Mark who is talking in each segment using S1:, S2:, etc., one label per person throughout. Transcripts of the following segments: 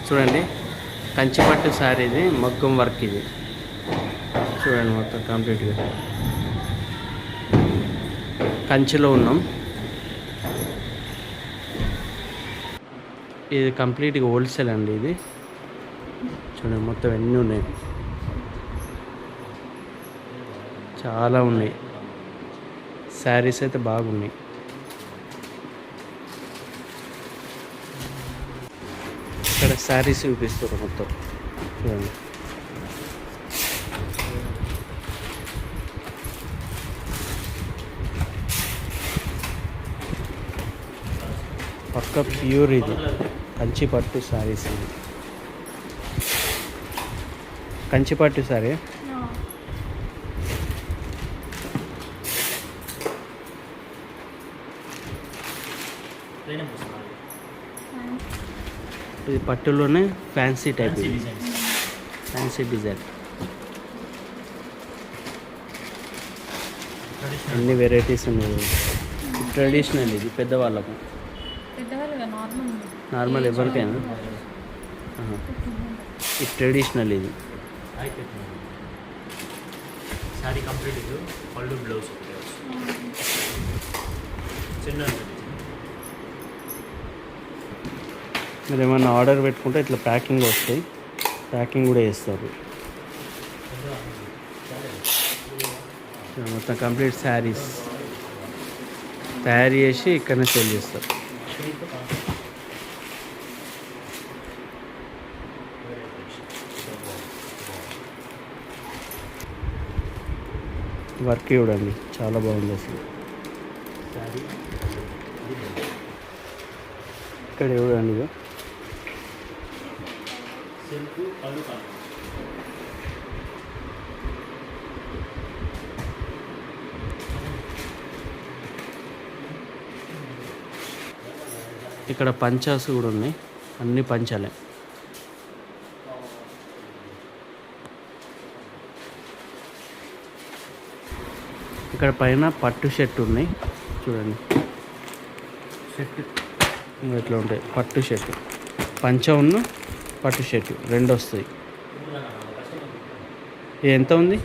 S1: చూడండి, కంచిపట్టు శారీ ఇది, మగ్గం వర్క్ ఇది. చూడండి మొత్తం కంప్లీట్గా కంచిలో ఉన్నాం. ఇది కంప్లీట్గా హోల్సేల్ అండి. ఇది చూడండి మొత్తం ఎన్ని ఉన్నాయి, చాలా ఉన్నాయి. శారీస్ అయితే బాగున్నాయి. ఇక్కడ శారీస్ చూపిస్తారు మొత్తం. చూడండి, పక్క ప్యూర్ ఇది కంచిపట్టు శారీస్. ఇది కంచిపట్టు శారీ. ఇది పట్టులోనే ఫ్యాన్సీ టైప్, ఇది ఫ్యాన్సీ డిజైన్. అన్ని వెరైటీస్ ఉన్నాయి. ట్రెడిషనల్ ఇది పెద్దవాళ్ళకు, నార్మల్ ఎవరికైనా. ఇది ట్రెడిషనల్. ఇది
S2: సారీ కంప్లీట్ పళ్ళు బ్లౌజ్ చిన్న.
S1: మీరు ఏమన్నా ఆర్డర్ పెట్టుకుంటే ఇట్లా ప్యాకింగ్ వస్తాయి, ప్యాకింగ్ కూడా చేస్తారు. మొత్తం కంప్లీట్ శారీస్ తయారు చేసి ఇక్కడనే సేల్ చేస్తారు. వర్క్ చూడండి, చాలా బాగుంది అసలు. ఇక్కడ చూడండి, ఇక ఇక్కడ పంచాస్ కూడా ఉన్నాయి, అన్ని పంచాలే. ఇక్కడ పైన పట్టు షర్ట్ ఉన్నాయి. చూడండి, షర్ట్ ఇట్లా ఉంటాయి. పట్టు షర్ట్, పంచ ఉన్న పట్టు షర్ట్ రెండు వస్తాయి. ఇది ఎంత ఉంది?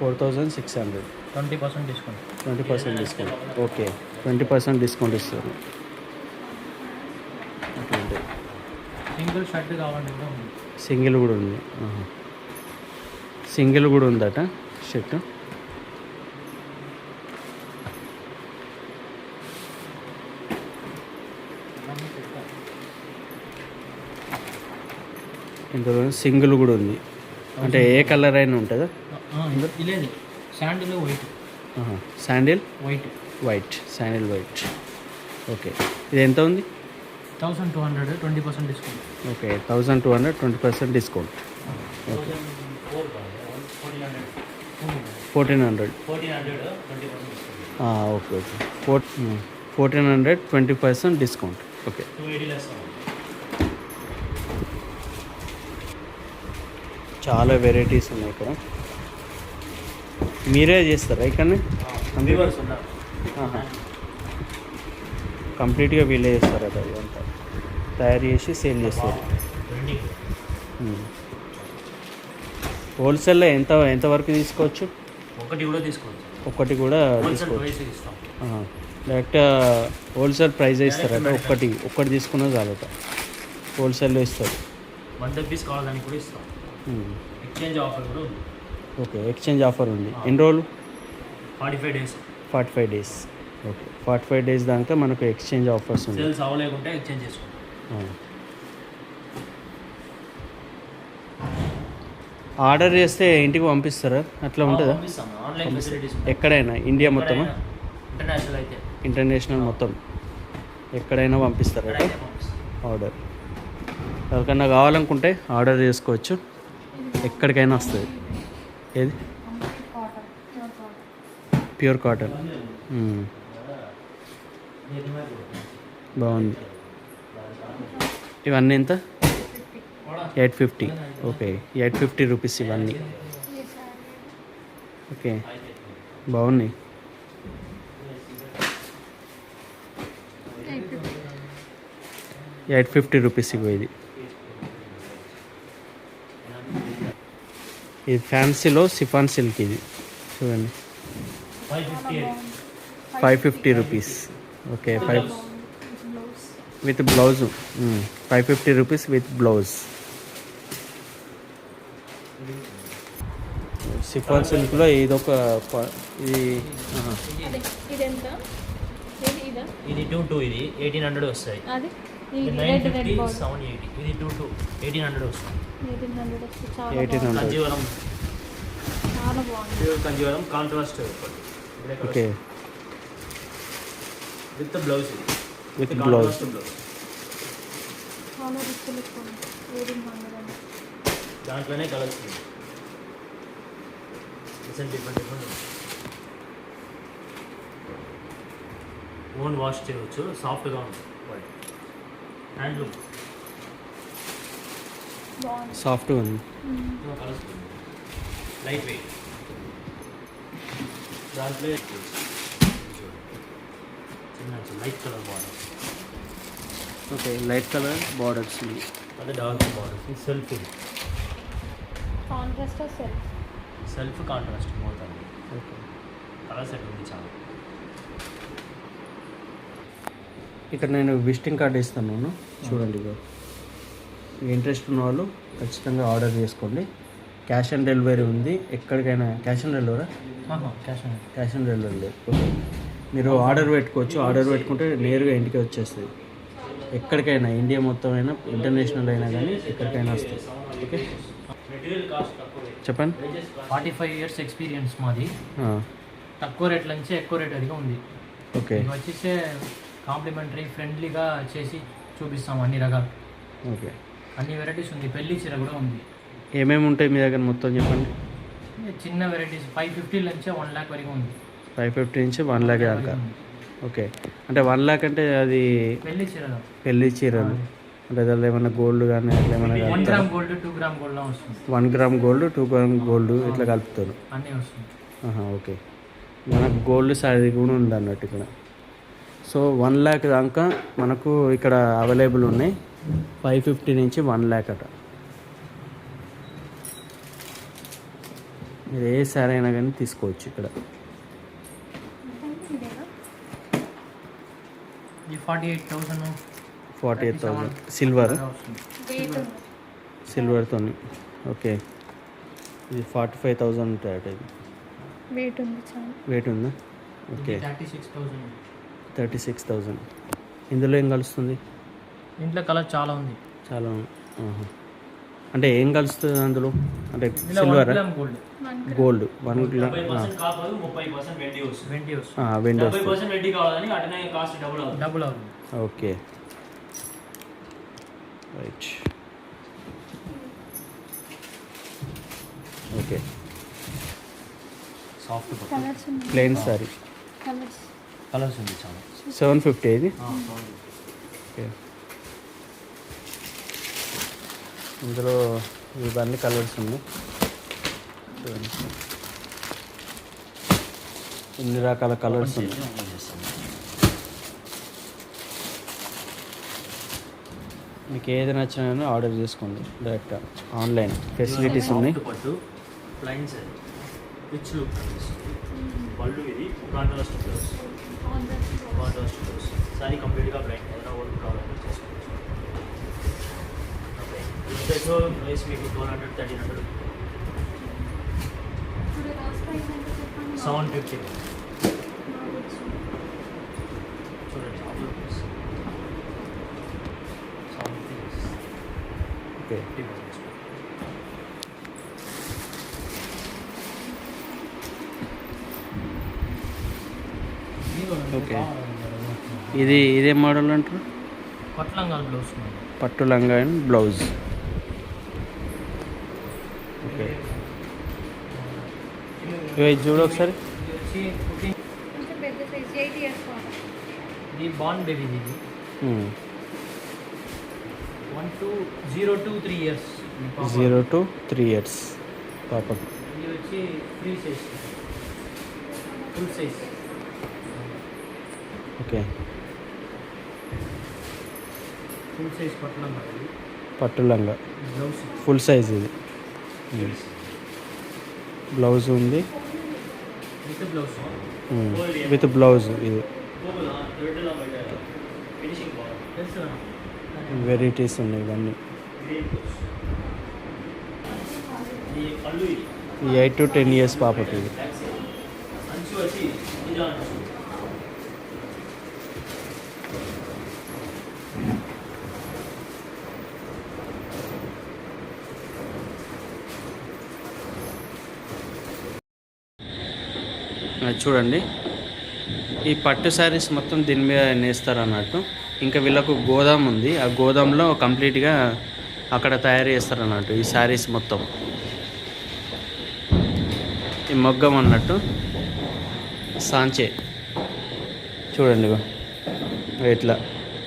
S1: 4,600.
S2: 20% డిస్కౌంట్.
S1: 20% డిస్కౌంట్. ఓకే, 20% డిస్కౌంట్ ఇస్తారు. అట్లా
S2: సింగిల్ షర్ట్ కావాలంటే
S1: సింగిల్ కూడా ఉంది. సింగిల్ కూడా ఉందట షర్ట్. ఇందులో సింగిల్ కూడా ఉంది. అంటే ఏ కలర్ అయినా ఉంటుందా?
S2: లేదు, sandal white.
S1: Sandal
S2: white.
S1: White, sandal white. Okay, ఇది ఎంత ఉంది?
S2: 1,200, 20% discount.
S1: Okay, 1,200, 20% discount. Okay, 1,400. Okay okay, 1,400, 20% discount. Okay, చాలా వెరైటీస్ ఉన్నాయి ఇక్కడ. మీరే చేస్తారా ఇక్కడ? కంప్లీట్గా వీళ్ళే చేస్తారు అది అంతా తయారు చేసి సేల్ చేస్తారు. హోల్సేల్లో ఎంతవరకు తీసుకోవచ్చు?
S2: ఒకటి కూడా తీసుకోవచ్చు.
S1: ఒకటి కూడా తీసుకోవచ్చు. డైరెక్ట్ హోల్సేల్ ప్రైస్ ఇస్తారట. ఒక్కటి తీసుకున్నా చాలట, హోల్సేల్లో ఇస్తారు.
S2: 1 పీస్ కావాలని కూడా ఇస్తాం. ఎక్స్చేంజ్ ఆఫర్ కూడా ఉంది.
S1: ఓకే, ఎక్స్చేంజ్ ఆఫర్ ఉంది. ఎన్ని రోజులు?
S2: 45 days.
S1: 45 days. ఓకే, 45 days దాకా మనకు ఎక్స్చేంజ్ ఆఫర్స్ ఉంది.
S2: సేల్స్ అవ్వలేకుంటే ఎక్స్చేంజ్ చేసుకోండి.
S1: ఆర్డర్ చేస్తే ఇంటికి పంపిస్తారా? అట్లా ఉంటుందా?
S2: ఆన్లైన్ ఫెసిలిటీస్
S1: ఎక్కడైనా ఇండియా మొత్తమా?
S2: ఇంటర్నేషనల్ అయితే
S1: ఇంటర్నేషనల్ మొత్తం ఎక్కడైనా పంపిస్తారా ఆర్డర్? ఎవరికన్నా కావాలనుకుంటే ఆర్డర్ చేసుకోవచ్చు, ఎక్కడికైనా వస్తుంది. ఏది? Pure cotton. బాగుంది. ఇవన్నీ ఎంత? 850. ఓకే, 850 రూపీస్ ఇవన్నీ. ఓకే, బాగున్నాయి. 850 రూపీస్ ఇగో ఇది. ఇది ఫ్యాన్సీలో సిఫాన్ సిల్క్ ఇది చూడండి. 550 rupees. Okay 5 with blouse. 550 rupees with blouse. Chiffon సిల్క్లో ఇదొక ఇది
S3: ఇదెంత? ఇదా?
S2: ఇది 22, ఇది 1800 వస్తాయి.
S3: అది
S2: ఇది
S3: ఇది
S2: 950, 780. ఇది 22, 1800 వస్తుంది.
S3: 1800 వస్తుంది. చాలా
S1: 1800.
S2: కంజీవరం,
S3: చాలా బాగుంది.
S2: Pure Kanjeevaram contrast
S1: okay
S2: with blouse.
S1: With blouse.
S3: చాలా రిచ్ లుక్ ఉంది. 1800 అంటే
S2: దాంట్లోనే కలర్స్ డిఫరెంట్ ఓన్ వాష్ చేయవచ్చు. సాఫ్ట్గా ఉంది. హ్యాండ్లూమ్
S3: బాగుంది.
S1: సాఫ్ట్గా ఉంది.
S2: Colours light weight. దాంట్లో చిన్న light colour border.
S1: Okay light colour borders.
S2: అదే dark border. Self,
S3: contrast
S2: self contrast పోతుంది.
S1: ఓకే
S2: కలర్ సెట్ ఉంది చాలా.
S1: ఇక్కడ నేను విజిటింగ్ కార్డ్ ఇస్తాను చూడండి. ఇగో ఇంట్రెస్ట్ ఉన్న వాళ్ళు ఖచ్చితంగా ఆర్డర్ చేసుకోండి. క్యాష్ ఆన్ డెలివరీ ఉంది. ఎక్కడికైనా cash on delivery cash on delivery లేదు. ఓకే మీరు ఆర్డర్ పెట్టుకోవచ్చు. ఆర్డర్ పెట్టుకుంటే నేరుగా ఇంటికి వచ్చేస్తుంది. ఎక్కడికైనా ఇండియా మొత్తం అయినా ఇంటర్నేషనల్ అయినా కానీ ఎక్కడికైనా వస్తుంది. ఓకే
S2: మెటీరియల్ కాస్ట్ తక్కువ.
S1: చెప్పండి.
S2: 45 years ఎక్స్పీరియన్స్ మాది. తక్కువ రేట్ల నుంచి ఎక్కువ రేట్ అదిగా ఉంది.
S1: ఓకే
S2: మీకు వచ్చేసే కాంప్లిమెంటరీ ఫ్రెండ్లీగా చేసి చూపిస్తాం అన్ని రకాలు.
S1: ఓకే
S2: అన్ని వెరైటీస్ ఉంది. పెళ్లి చీర కూడా ఉంది.
S1: ఏమేమి ఉంటాయి మీ దగ్గర మొత్తం చెప్పండి.
S2: చిన్న వెరైటీస్ 550 నుంచి 1 lakh వరకు ఉంది.
S1: 550 నుంచి 1 lakh దాకా. ఓకే అంటే 1 lakh అంటే అది
S2: పెళ్లి చీరలో
S1: పెళ్లి చీరలు అంటే దానిలో ఏమైనా గోల్డ్ కానీ అట్లా ఏమైనా
S2: 1 గ్రామ్ గోల్డ్, 2 గ్రామ్ గోల్డ్ వస్తుంది.
S1: 1 గ్రామ్ గోల్డ్ 2 గ్రామ్ గోల్డ్ ఇట్లా కలుపుతారు.
S2: అన్నీ వస్తుంది.
S1: ఓకే మనకు గోల్డ్ సారీ కూడా ఉంది అన్నట్టు ఇక్కడ. సో 1 lakh దాకా మనకు ఇక్కడ అవైలబుల్ ఉన్నాయి. 550 నుంచి 1 lakh అట. మీరు ఏ సారీ అయినా కానీ తీసుకోవచ్చు ఇక్కడ.
S2: ఈ 48,000
S1: 48,000 సిల్వర్ సిల్వర్తో. ఓకే ఇది 45,000 ఉంటాయి అట. ఇది
S3: వెయిట్ ఉంది చాలా.
S1: వెయిట్ ఉందా? ఓకే
S2: 36,000.
S1: 36,000. ఇందులో ఏం కలుస్తుంది?
S2: ఇంట్లో కలర్ చాలా ఉంది.
S1: చాలా అంటే ఏం కలుస్తుంది అందులో? అంటే
S2: ఇందులో 1
S1: silver
S2: gram gold,
S1: gold 1 gram
S2: 30% కాదు, 30% వెండి వస్తుంది.
S1: వెండి
S2: 70% వెండి కావాలని అటనే కాస్ట్ డబుల్ అవుతుంది.
S1: Okay right. Okay
S2: soft
S3: colours ఉన్నాయి.
S1: ప్లెయిన్ సారీ
S2: కలర్స్ ఉంది చాలా.
S1: 750 ఇది. ఓకే ఇందులో ఇవన్నీ కలర్స్ ఉన్నాయి చూడండి. ఇన్ని రకాల కలర్స్ ఉన్నాయి. మీకు ఏది నచ్చినా ఆర్డర్ చేసుకోండి డైరెక్ట్గా. ఆన్లైన్ ఫెసిలిటీస్ ఉన్నాయి.
S2: పట్టు ప్లైన్ సారీ రిచ్ లుక్. పళ్ళు ఇది కాంట్రాస్ట్ బ్లౌజ్. సారీ కంప్లీట్గా బ్లైండ్. ఏదైనా ఓల్డ్ ప్రాబ్లమ్ చేసుకోవచ్చు. ఇంట్లో ప్రైస్ మీకు 200, 1300, 750. చూడండి 750.
S1: ఓకే
S2: 50%.
S1: ఓకే ఇదే మోడల్ అంటారు?
S2: పట్టు లంగాలు బ్లౌజ్.
S1: పట్టు లంగా అండ్ బ్లౌజ్. ఓకే ఇవి చూడు ఒకసారి.
S2: ఇది వచ్చి
S3: కొంచెం పెద్ద సైజ్ 8 years కావాలి.
S2: ఇది బాండ్ బేబీ. ఇది 0 to 3 years.
S1: 0 to 3 years పాపకు.
S2: ఇది వచ్చి free size, full size.
S1: Okay
S2: full size పట్టణం అది
S1: పట్టు లంగా
S2: బ్లౌజ్
S1: ఫుల్ సైజ్ ఇది. బ్లౌజ్ ఉంది
S2: విత్ బ్లౌజ్
S1: విత్ బ్లౌజ్ ఇది.
S2: ఫినిషింగ్ బాగుంది.
S1: వెరైటీస్ ఉన్నాయి ఇవన్నీ.
S2: ఈ పళ్ళు ఇది
S1: ఈ 8 to 10 years పాపకి ఇది.
S2: అంచు వచ్చి ఇలా అంచు.
S1: అది చూడండి, ఈ పట్టు శారీస్ మొత్తం దీని మీద నేస్తారు అన్నట్టు. ఇంకా వీళ్ళకు గోదాం ఉంది, ఆ గోదాంలో కంప్లీట్గా అక్కడ తయారు చేస్తారు అన్నట్టు ఈ శారీస్ మొత్తం. ఈ మొగ్గం అన్నట్టు సాంచే చూడండి ఇగో. ఇట్లా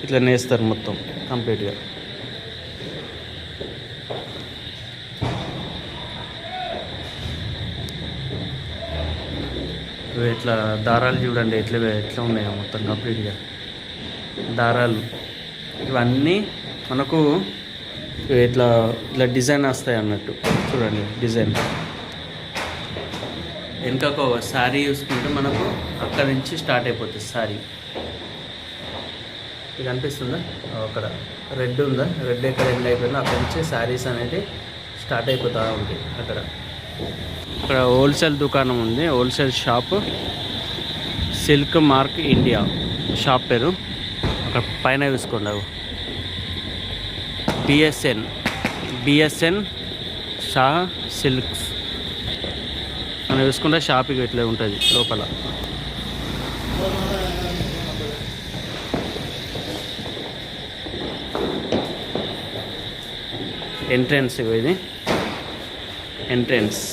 S1: ఇట్లా నేస్తారు మొత్తం కంప్లీట్గా. ఇట్లా దారాలు చూడండి ఎట్లా ఎట్లా ఉన్నాయో మొత్తం కంప్లీట్గా దారాలు. ఇవన్నీ మనకు ఇట్లా ఇట్లా డిజైన్ వస్తాయి అన్నట్టు. చూడండి డిజైన్ వెనుక ఒక శారీ చూసుకుంటే మనకు అక్కడి నుంచి స్టార్ట్ అయిపోతుంది శారీ. ఇది అనిపిస్తుందా అక్కడ రెడ్ ఉందా, రెడ్ ఎక్కడ ఎండ్ అయిపోయిందో అక్కడి నుంచి శారీస్ అనేది స్టార్ట్ అయిపోతూ ఉంటాయి. అక్కడ హోల్సేల్ దుకాణం ఉంది, wholesale shop. Silk mark India shop పేరు. అక్కడ పైన చూసుకోండి అవి బిఎస్ఎన్ షా సిల్క్స్ మనం చూసుకుంటే షాపింగ్ ఇట్లా ఉంటుంది లోపల. ఎంట్రన్స్ ఇది ఎంట్రన్స్.